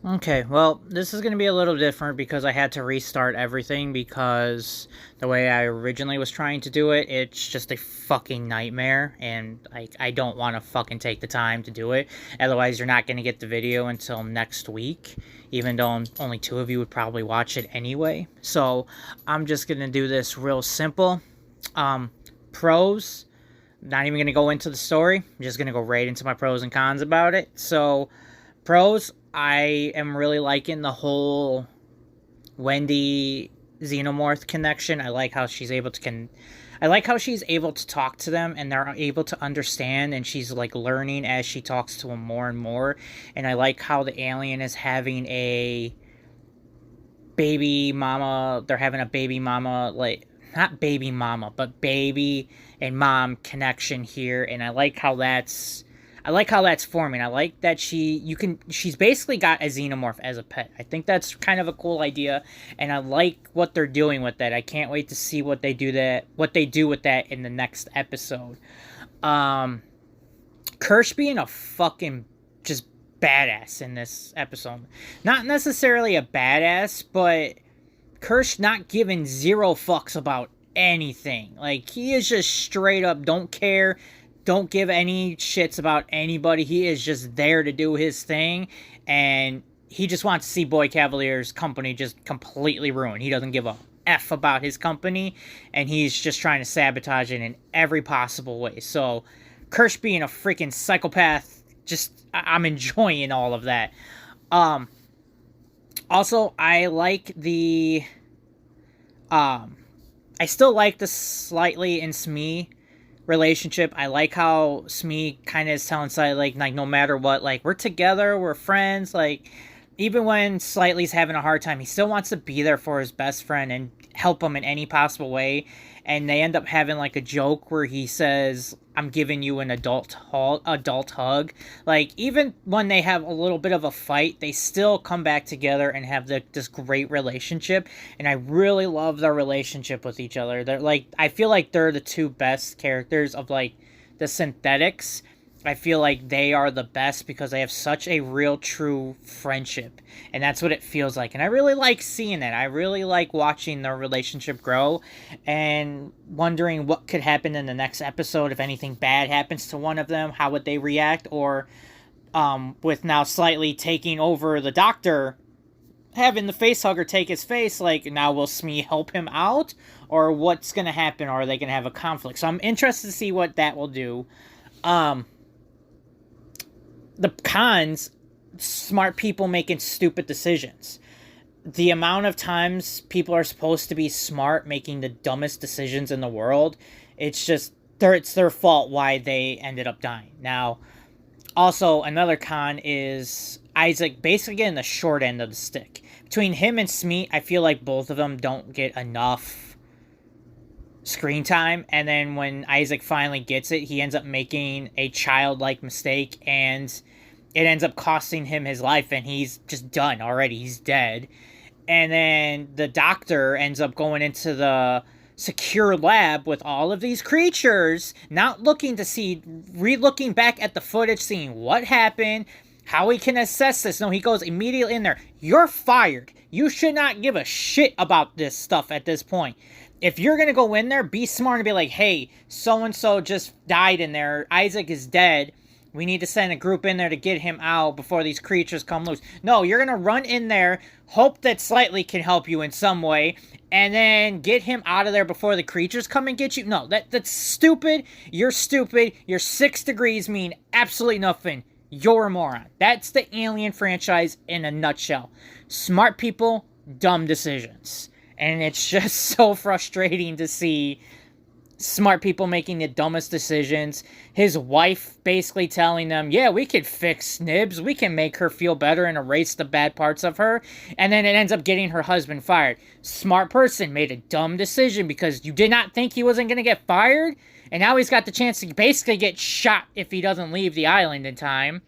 Okay, well, this is going to be a little different because I had to restart everything because the way I originally was trying to do it, it's just a fucking nightmare, and I don't want to fucking take the time to do it. Otherwise, you're not going to get the video until next week, even though only two of you would probably watch it anyway. So, I'm just going to do this real simple. Um, Pros, not even going to go into the story, I'm just going to go right into my pros and cons about it. So, pros, I am really liking the whole Wendy Xenomorph connection. I like how she's able to I like how she's able to talk to them and they're able to understand, and she's like learning as she talks to them more and more. And I like how the alien is having a baby mama. They're having a baby mama, like not baby mama, but baby and mom connection here, and I like how that's forming. I like that she's basically got a xenomorph as a pet. I think that's kind of a cool idea, and I like what they're doing with that. I can't wait to see what they do with that in the next episode. Um Kirsch being a fucking just badass in this episode. Not necessarily a badass, but Kirsch not giving zero fucks about anything. Like, he is just straight up don't care, don't give any shits about anybody. He is just there to do his thing, and he just wants to see Boy Cavalier's company just completely ruined. He doesn't give a F about his company, and he's just trying to sabotage it in every possible way. So, Kirsch being a freaking psychopath, just, I'm enjoying all of that. Um, Also, I like um, I still like the Slightly and Smee relationship. I like how Smee kind of is telling Slightly, like no matter what, like we're together, we're friends. Like even when Slightly's having a hard time, he still wants to be there for his best friend and help him in any possible way. And they end up having like a joke where he says, "I'm giving you an adult hug." Like even when they have a little bit of a fight, they still come back together and have this great relationship. And I really love their relationship with each other. They're like, I feel like they're the two best characters of like the synthetics. I feel like they are the best because they have such a real, true friendship. And that's what it feels like. And I really like seeing that. I really like watching their relationship grow and wondering what could happen in the next episode. If anything bad happens to one of them, how would they react? Or with now Slightly taking over the doctor, having the face hugger take his face, like now will Smee help him out? Or what's going to happen? Or are they going to have a conflict? So I'm interested to see what that will do. Um, the cons, smart people making stupid decisions. The amount of times people are supposed to be smart making the dumbest decisions in the world, it's their fault why they ended up dying. Now, also another con is Isaac basically getting the short end of the stick. Between him and Smee, I feel like both of them don't get enough screen time, and then when Isaac finally gets it, he ends up making a childlike mistake, and it ends up costing him his life, and he's just done already. He's dead. And then the doctor ends up going into the secure lab with all of these creatures, not looking to see, re-looking back at the footage, seeing what happened, how he can assess this. No, he goes immediately in there. You're fired. You should not give a shit about this stuff at this point. If you're going to go in there, be smart and be like, hey, so-and-so just died in there. Isaac is dead. We need to send a group in there to get him out before these creatures come loose. No, you're going to run in there, hope that Slightly can help you in some way, and then get him out of there before the creatures come and get you. No, that's stupid. You're stupid. Your 6 degrees mean absolutely nothing. You're a moron. That's the Alien franchise in a nutshell. Smart people, dumb decisions. And it's just so frustrating to see smart people making the dumbest decisions. His wife basically telling them, yeah, we could fix Snibs. We can make her feel better and erase the bad parts of her. And then it ends up getting her husband fired. Smart person made a dumb decision because you did not think he wasn't going to get fired. And now he's got the chance to basically get shot if he doesn't leave the island in time.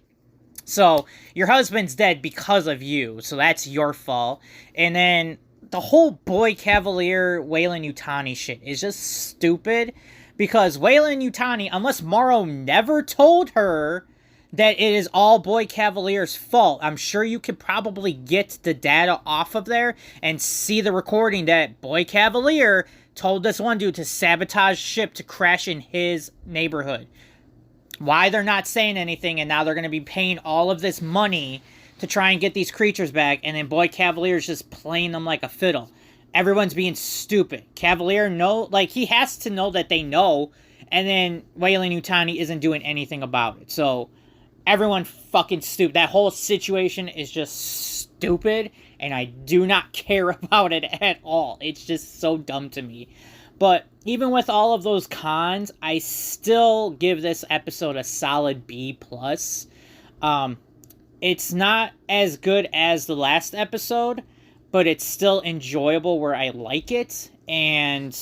So your husband's dead because of you. So that's your fault. And then the whole Boy Cavalier Weyland-Yutani shit is just stupid because Weyland-Yutani, unless Morrow never told her that it is all Boy Cavalier's fault. I'm sure you could probably get the data off of there and see the recording that Boy Cavalier told this one dude to sabotage ship to crash in his neighborhood. Why they're not saying anything, and now they're going to be paying all of this money to try and get these creatures back, and then Boy Cavalier's just playing them like a fiddle. Everyone's being stupid. Cavalier he has to know that they know, and then Weyland-Yutani isn't doing anything about it. So everyone fucking stupid. That whole situation is just stupid, and I do not care about it at all. It's just so dumb to me. But even with all of those cons, I still give this episode a solid B+. It's not as good as the last episode, but it's still enjoyable where I like it, and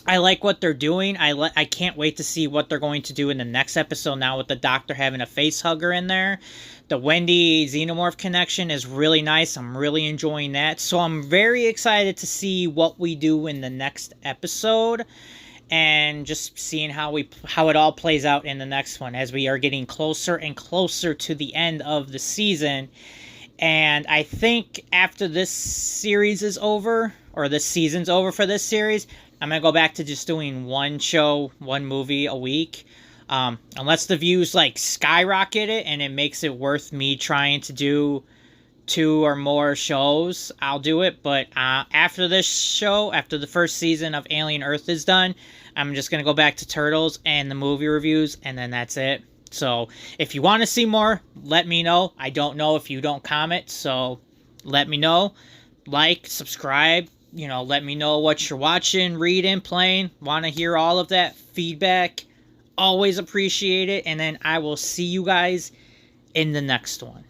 I like what they're doing. I can't wait to see what they're going to do in the next episode now with the Doctor having a face hugger in there. The Wendy Xenomorph connection is really nice. I'm really enjoying that. So I'm very excited to see what we do in the next episode, and just seeing how it all plays out in the next one as we are getting closer and closer to the end of the season. And I think after this series is over, or this season's over for this series, I'm going to go back to just doing one show, one movie a week. Unless the views skyrocket it and it makes it worth me trying to do 2 or more shows, I'll do it. But after this show, after the first season of Alien Earth is done, I'm just going to go back to Turtles and the movie reviews, and then that's it. So if you want to see more, let me know. I don't know if you don't comment, so let me know. Subscribe, let me know what you're watching, reading, playing. Want to hear all of that feedback. Always appreciate it. And then I will see you guys in the next one.